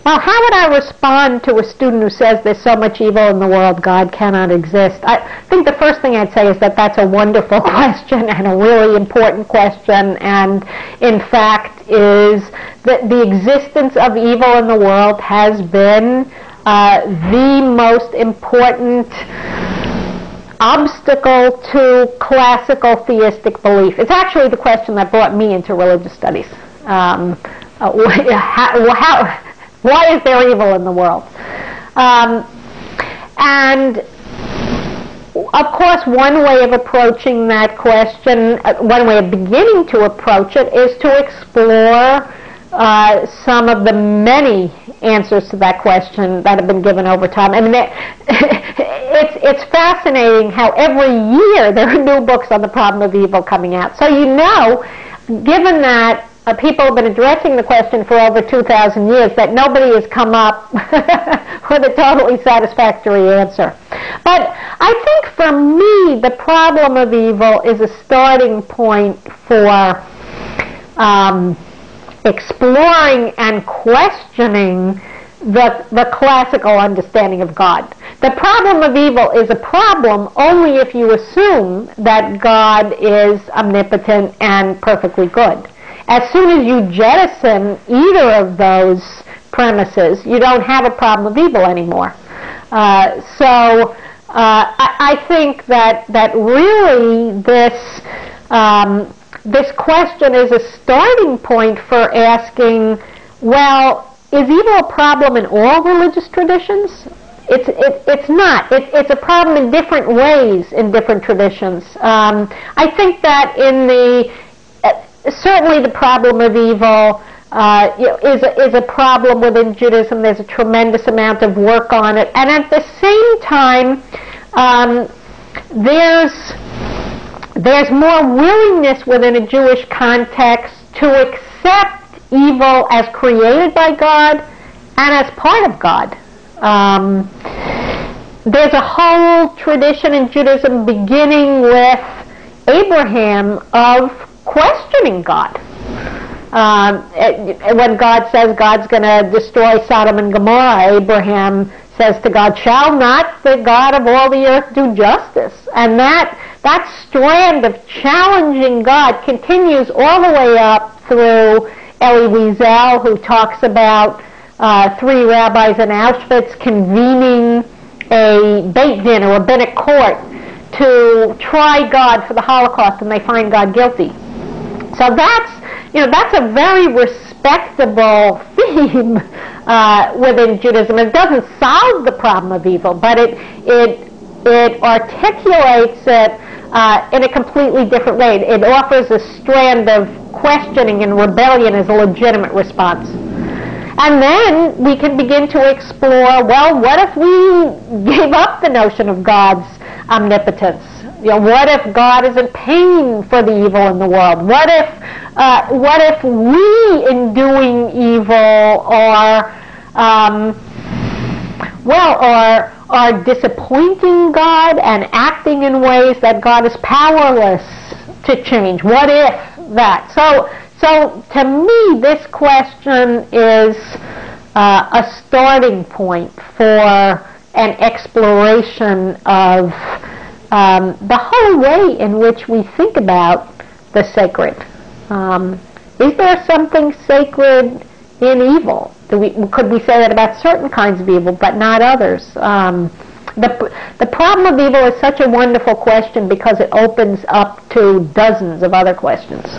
Well, how would I respond to a student who says there's so much evil in the world, God cannot exist? I think the first thing I'd say is that that's a wonderful question and a really important question, and in fact is that the existence of evil in the world has been the most important obstacle to classical theistic belief. It's actually the question that brought me into religious studies. Why is there evil in the world? And of course, one way of approaching that question, one way of beginning to approach it, is to explore some of the many answers to that question that have been given over time. I mean, it's fascinating how every year there are new books on the problem of evil coming out. So you know, given that people have been addressing the question for over 2,000 years, that nobody has come up with a totally satisfactory answer. But I think for me, the problem of evil is a starting point for exploring and questioning the classical understanding of God. The problem of evil is a problem only if you assume that God is omnipotent and perfectly good. As soon as you jettison either of those premises, you don't have a problem of evil anymore. I think that really this question is a starting point for asking, well, is evil a problem in all religious traditions? It's not. It's a problem in different ways in different traditions. I think that certainly the problem of evil is a problem within Judaism. There's a tremendous amount of work on it. And at the same time, there's more willingness within a Jewish context to accept evil as created by God and as part of God. There's a whole tradition in Judaism beginning with Abraham of questioning God. When God says God's going to destroy Sodom and Gomorrah, Abraham says to God, "Shall not the God of all the earth do justice?" And that strand of challenging God continues all the way up through Elie Wiesel, who talks about three rabbis in Auschwitz convening a Beit Din, or a rabbinic court, to try God for the Holocaust, and they find God guilty. So that's a very respectable theme within Judaism. It doesn't solve the problem of evil, but it articulates it in a completely different way. It offers a strand of questioning and rebellion as a legitimate response. And then we can begin to explore, well, what if we gave up the notion of God's omnipotence? What if God is in pain for the evil in the world? What if we, in doing evil, are disappointing God and acting in ways that God is powerless to change? What if that? So to me, this question is a starting point for an exploration of the whole way in which we think about the sacred. Is there something sacred in evil? Could we say that about certain kinds of evil, but not others? The problem of evil is such a wonderful question because it opens up to dozens of other questions.